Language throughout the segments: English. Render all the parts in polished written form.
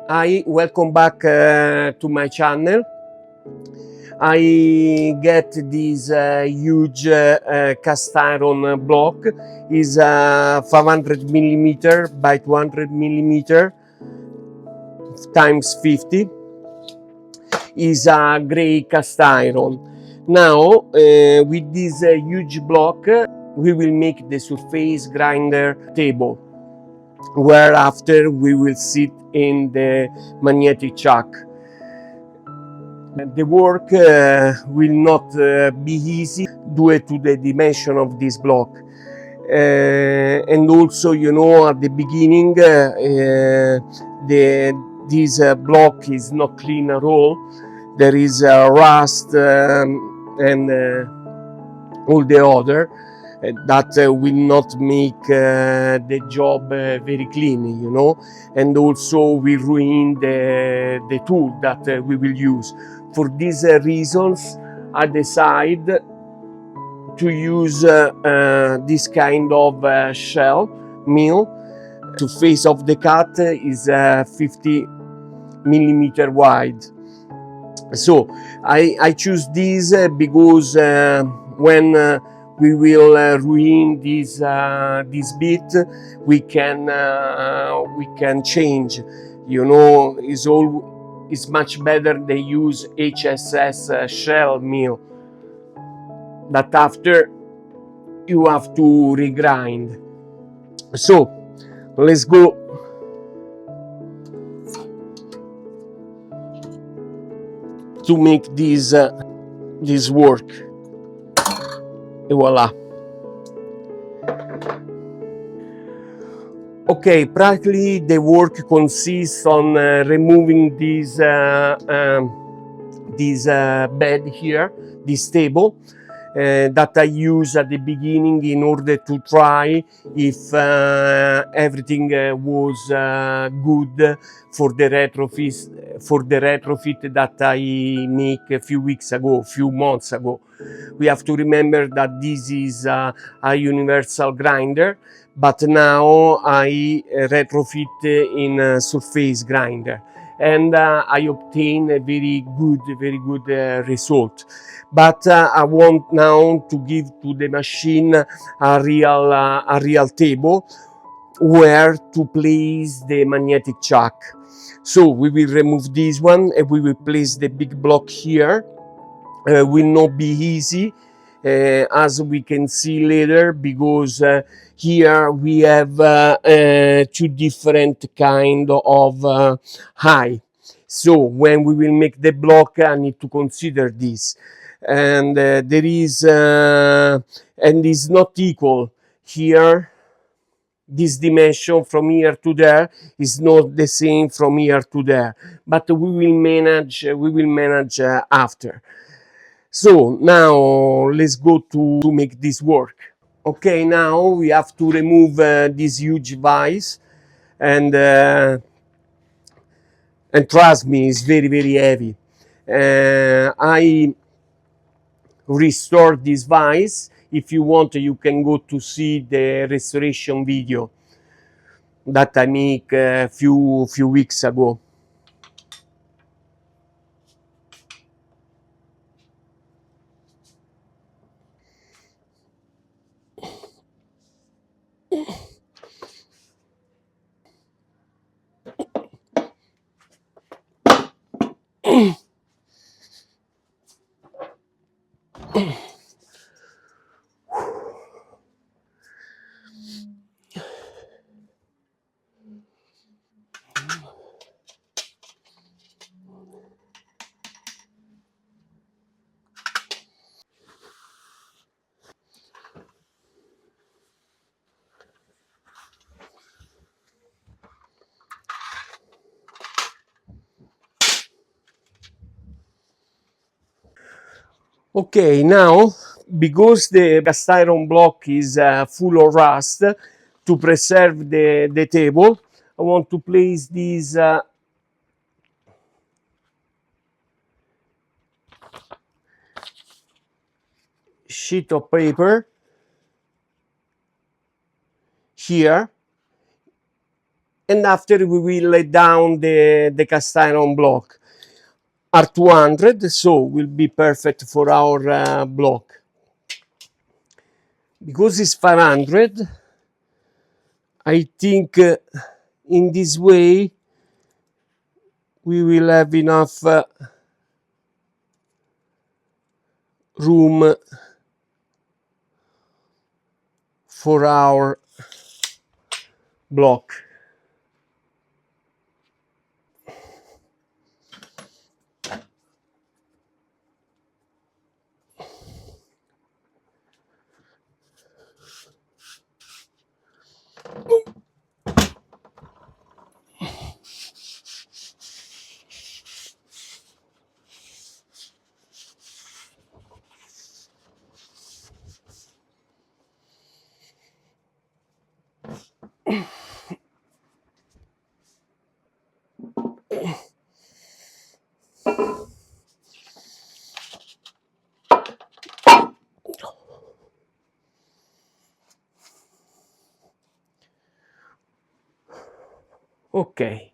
Hi, welcome back to my channel. I get this huge cast iron block. Is 500 millimeter by 200 millimeter times 50. Is a gray cast iron. Now with this huge block we will make the surface grinder table, whereafter we will sit in the magnetic chuck. The work will not be easy due to the dimension of this block. And also, you know, at the beginning this block is not clean at all. There is rust and all the other that will not make the job very clean, you know, and also will ruin the tool that we will use. For these reasons, I decide to use this kind of shell mill. The face of the cut is 50 millimeter wide. So I choose this because when we will ruin this bit, we can change. You know, it's much better they use HSS shell mill. That after you have to regrind. So let's go. To make this work. Et voila. Okay, practically the work consists on removing this bed here, this table that I use at the beginning in order to try if everything was good for the retrofit that I make a few months ago. We have to remember that this is a universal grinder, but now I retrofit in a surface grinder, and I obtain a very good result. But I want now to give to the machine a real table where to place the magnetic chuck. So we will remove this one and we will place the big block here. Will not be easy, as we can see later, because here we have two different kind of height. So when we will make the block, I need to consider this, and there is and is not equal here. This dimension from here to there is not the same from here to there, but we will manage after. So now let's go to make this work. Okay, now we have to remove this huge vise, and trust me, it's very heavy. I restore this vise. If you want, you can go to see the restoration video that I make a few weeks ago. Okay, now because the cast iron block is full of rust, to preserve the table, I want to place this sheet of paper here and after we will lay down the cast iron block. Are 200, so will be perfect for our block. Because it's 500, I think in this way we will have enough room for our block. Okay.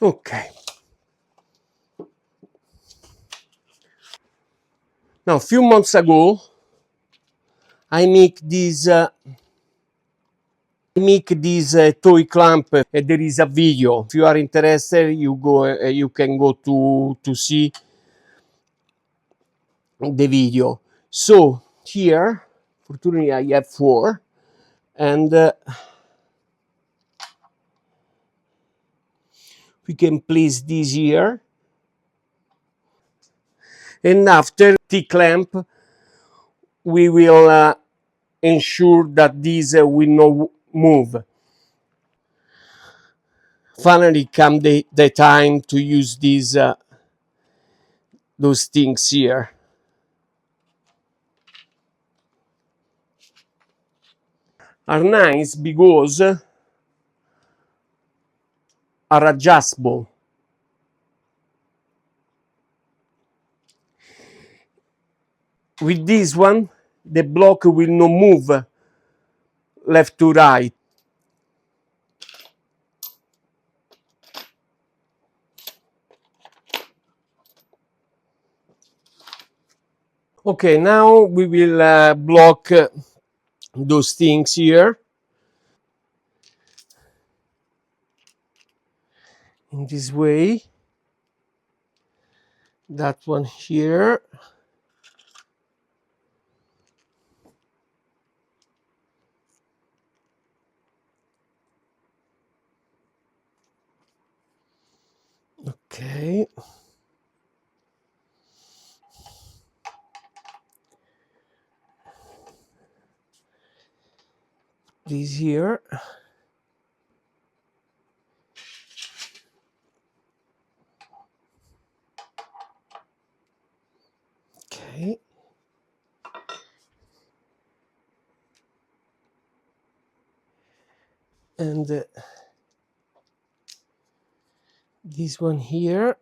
Okay. Now, a few months ago, I make this toy clamp. There is a video. If you are interested, you go. You can go to see the video. So here, fortunately, I have 4, and we can place this here. And after T-clamp, we will ensure that this will not move. Finally come the time to use those things here. Are nice because are adjustable. With this one, the block will not move left to right. Okay, now we will block those things here. In this way. That one here. Okay. This here. Okay. And this one here.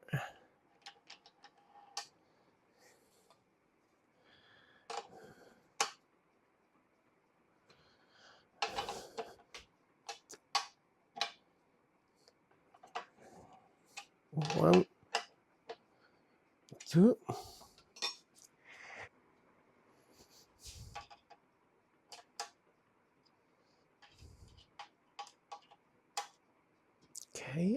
One, two. Okay.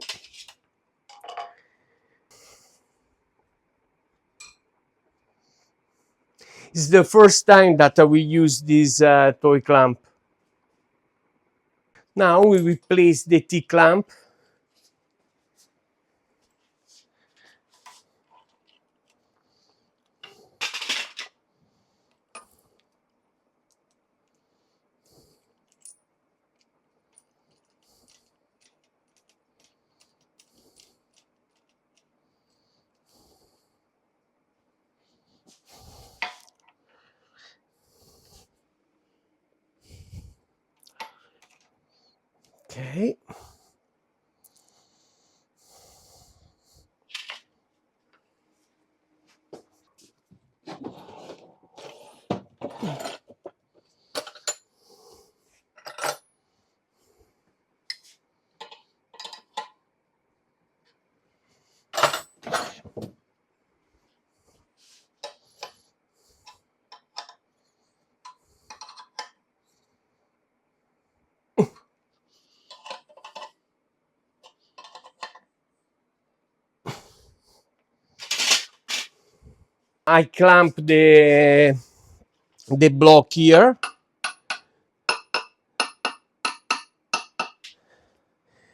It's the first time that we use this toy clamp. Now we will place the T-clamp. Okay. I clamp the block here,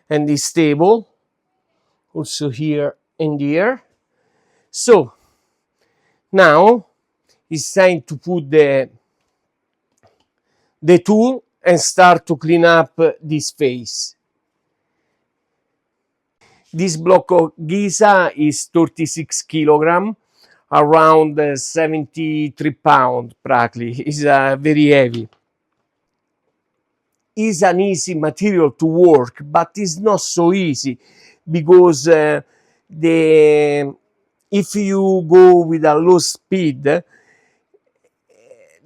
and it's stable also here and here. So now it's time to put the tool and start to clean up this face. This block of Giza is 36 kilogram, around 73 pounds practically. It's very heavy. Is an easy material to work, but it's not so easy because if you go with a low speed,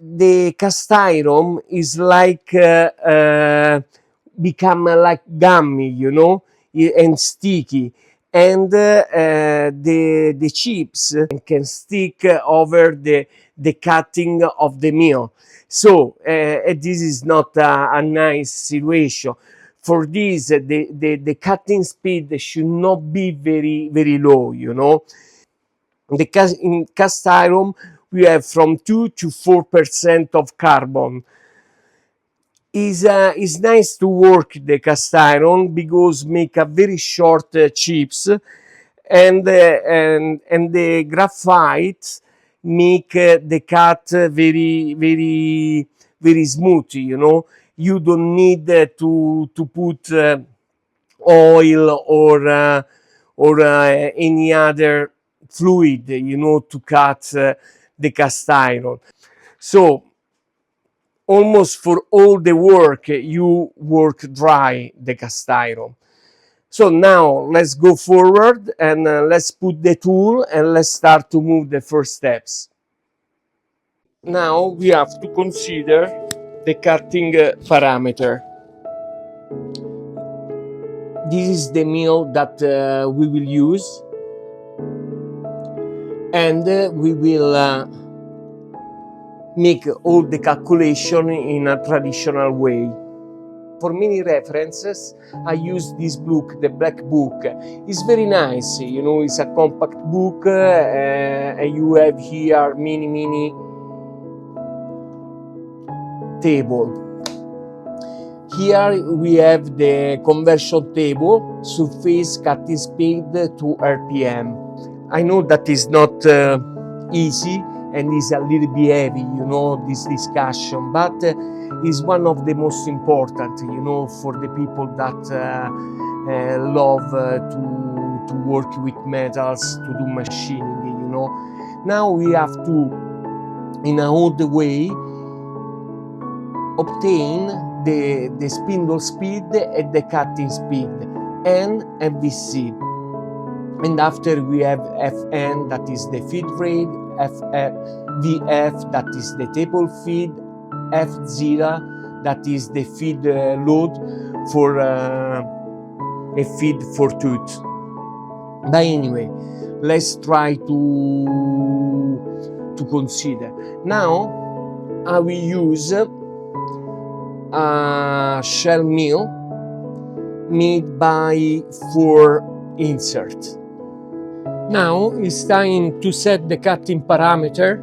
the cast iron is like become like gummy, you know, and sticky, and the chips can stick over the cutting of the meal. So this is not a nice situation. For this, the cutting speed should not be very low, you know. In cast iron, we have from 2 to 4% of carbon. Is nice to work the cast iron because make a very short chips, and the graphite make the cut very smooth. You know, you don't need to put oil or any other fluid, you know, to cut the cast iron. So almost for all the work you work dry the cast iron. So now let's go forward and let's put the tool and let's start to move the first steps. Now we have to consider the cutting parameter. This is the mill that we will use, and we will make all the calculation in a traditional way. For many references, I use this book, the Black Book. It's very nice, you know, it's a compact book, and you have here mini table. Here we have the conversion table, surface cutting speed to RPM. I know that is not easy and is a little bit heavy, you know, this discussion, but is one of the most important, you know, for the people that love to work with metals, to do machining, you know. Now we have to, in a old way, obtain the spindle speed and the cutting speed, N and VC. And after we have Fn, that is the feed rate, VF, that is the table feed, F0, that is the feed load for a feed for tooth. But anyway, let's try to consider. Now I will use a shell mill made by 4 inserts. Now it's time to set the cutting parameter.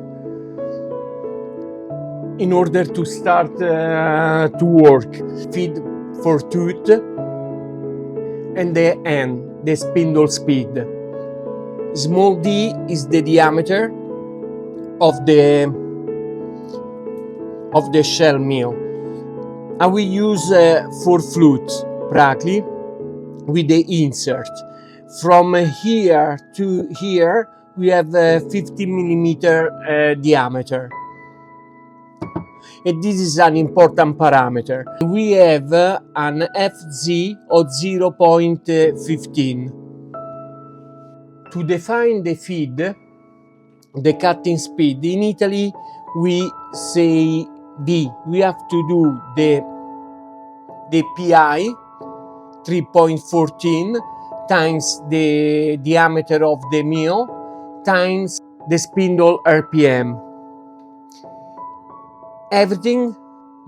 in order to start to work. Feed for tooth and the end, the spindle speed. Small d is the diameter of the shell mill. I will use 4 flutes practically with the insert. From here to here we have 50 millimeter diameter. And this is an important parameter. We have an FZ of 0.15. To define the feed, the cutting speed, in Italy we say D. We have to do the PI 3.14 times the diameter of the mill times the spindle RPM. Everything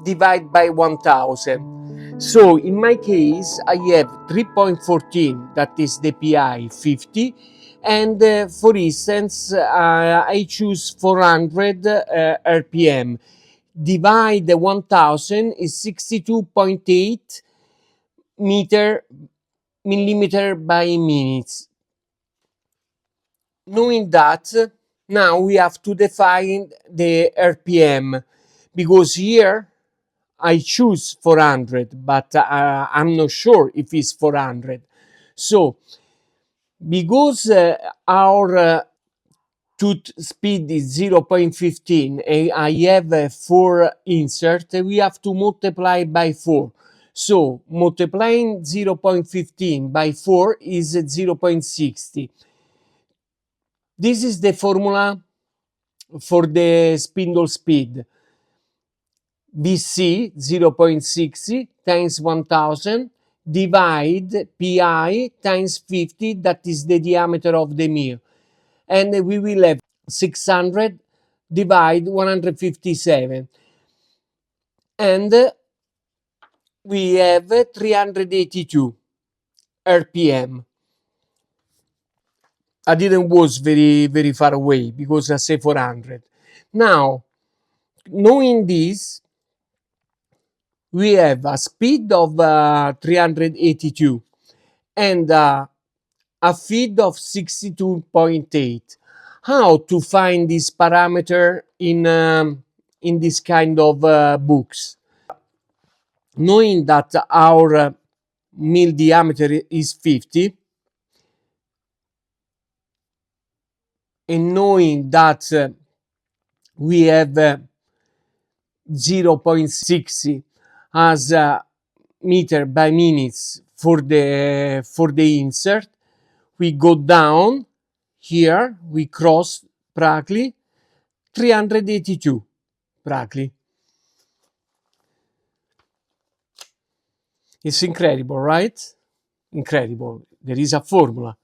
divided by 1000. So in my case I have 3.14, that is the PI 50, and for instance I choose 400 RPM. Divide the 1000 is 62.8 millimeter by minutes. Knowing that, now we have to define the RPM, because here I choose 400, but I'm not sure if it's 400. So because our tooth speed is 0.15 and I have 4 insert, we have to multiply by 4. So multiplying 0.15 by 4 is 0.60. This is the formula for the spindle speed. BC 0.60 times 1000 divide PI times 50, that is the diameter of the mill. And we will have 600 divide 157. And we have 382 RPM. I didn't was very far away because I say 400. Now, knowing this, we have a speed of 382 and a feed of 62.8. How to find this parameter in this kind of books? Knowing that our mill diameter is 50, and knowing that we have 0.60 as meter by minutes for the insert, we go down here, we cross practically 382 practically. It's incredible, right? Incredible. There is a formula.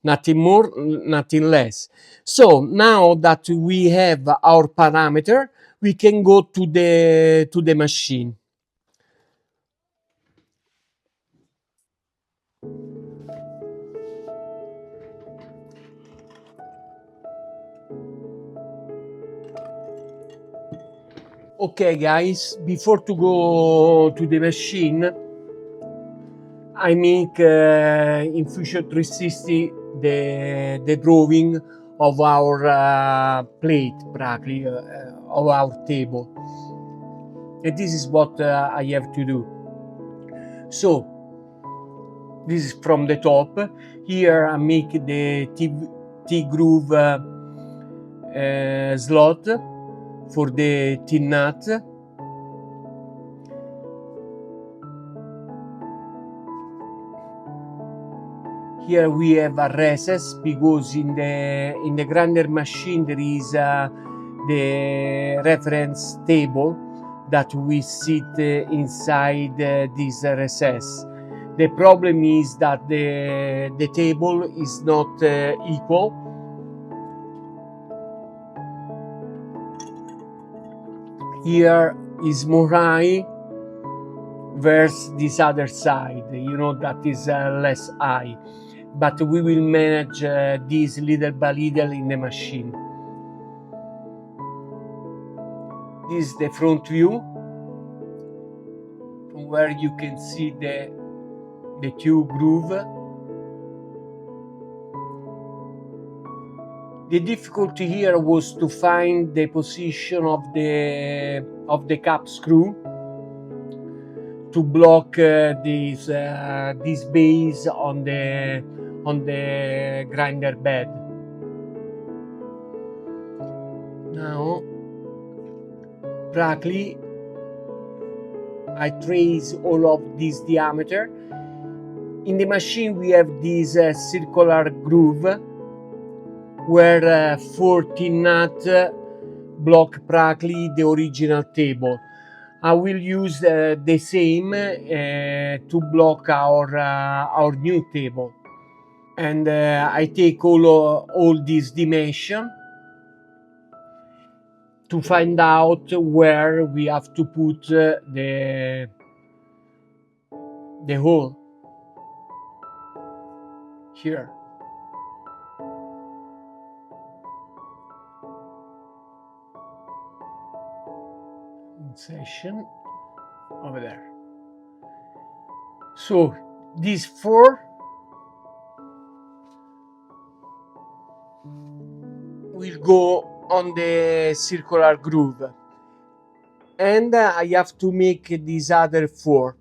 Nothing more, nothing less. So now that we have our parameter, we can go to the machine. Okay guys, before to go to the machine, I make in Fusion 360 the drawing of our plate, practically, of our table. And this is what I have to do. So, this is from the top. Here I make the T-groove slot for the T-nut. Here we have a recess because in the grinder machine there is the reference table that we sit inside this recess. The problem is that the table is not equal. Here is more high versus this other side, you know, that is less high. But we will manage this little by little in the machine. This is the front view, from where you can see the tube groove. The difficulty here was to find the position of the cap screw to block this base on the grinder bed. Now, practically, I trace all of this diameter. In the machine we have this circular groove where 14 nut block practically the original table. I will use the same to block our new table, and I take all these dimensions to find out where we have to put the hole here. Insertion over there. So these 4 will go on the circular groove, and I have to make these other 4.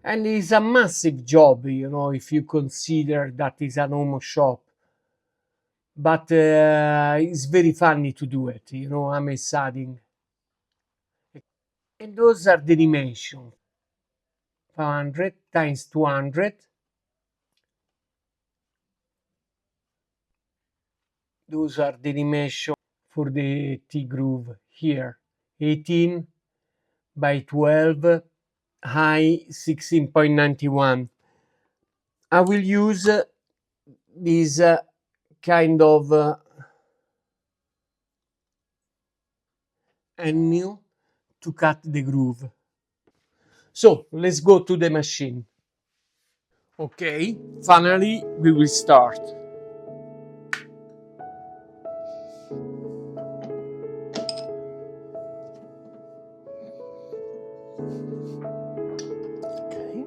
And it's a massive job, you know, if you consider that it's an home shop. But it's very funny to do it, you know, I'm exciting. And those are the dimensions. 500 times 200. Those are the dimensions for the T-groove here. 18 by 12, high 16.91. I will use this kind of end mill to cut the groove. So let's go to the machine. Okay, finally we will start. Okay.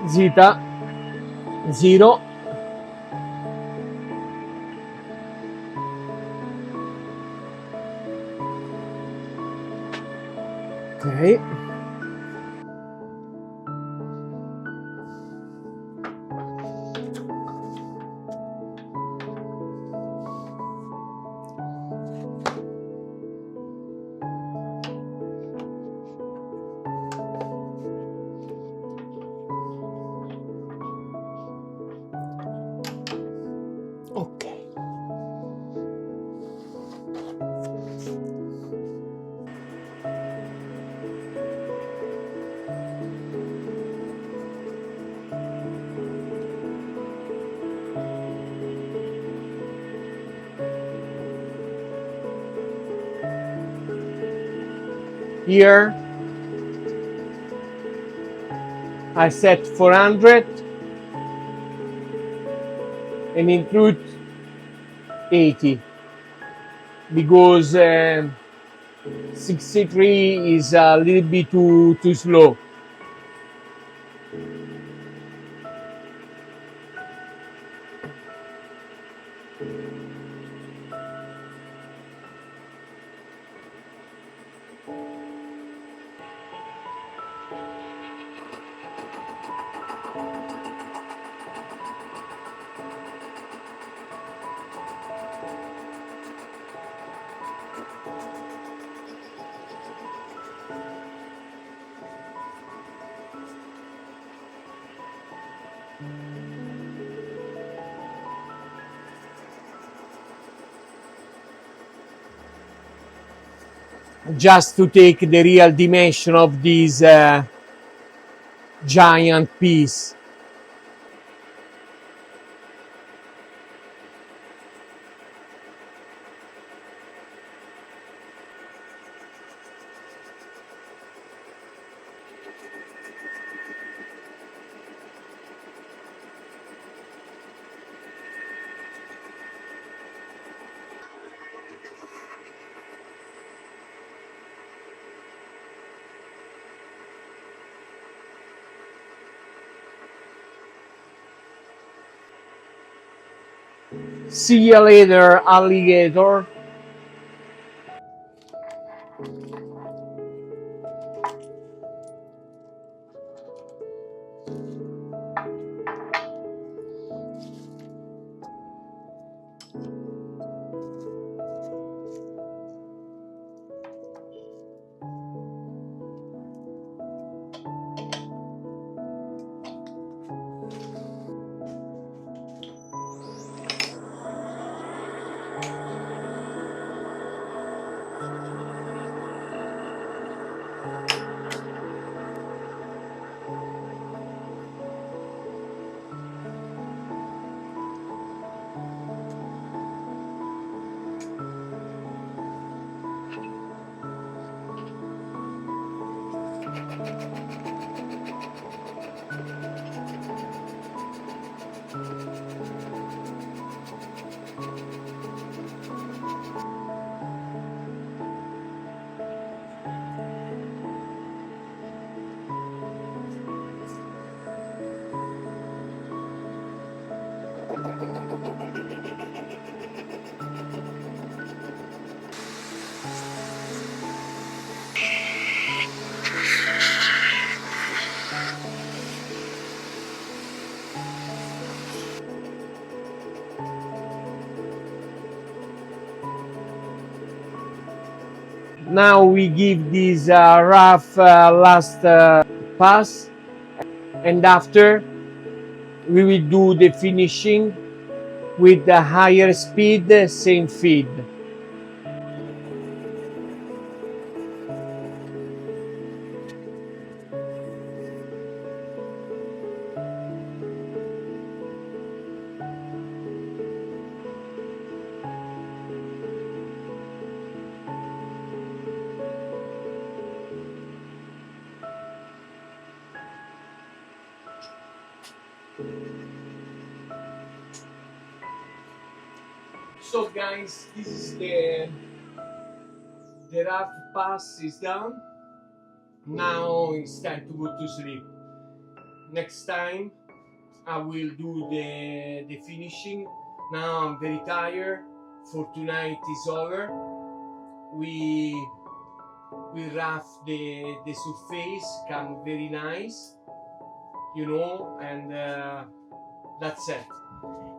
Zeta 0. Okay. Okay. Here I set 400 and include 80 because 63 is a little bit too slow. just to take the real dimension of this giant piece. See you later, alligator. Now we give this rough last pass, and after we will do the finishing with the higher speed, same feed. So guys, this is the rough pass is done. Now it's time to go to sleep. Next time I will do the finishing. Now I'm very tired. For tonight is over. We rough the surface, come very nice, you know, and that's it.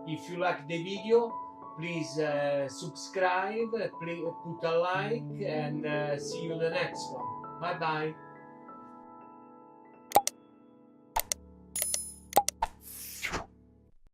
If you like the video, please subscribe, please put a like, and see you in the next one. Bye bye.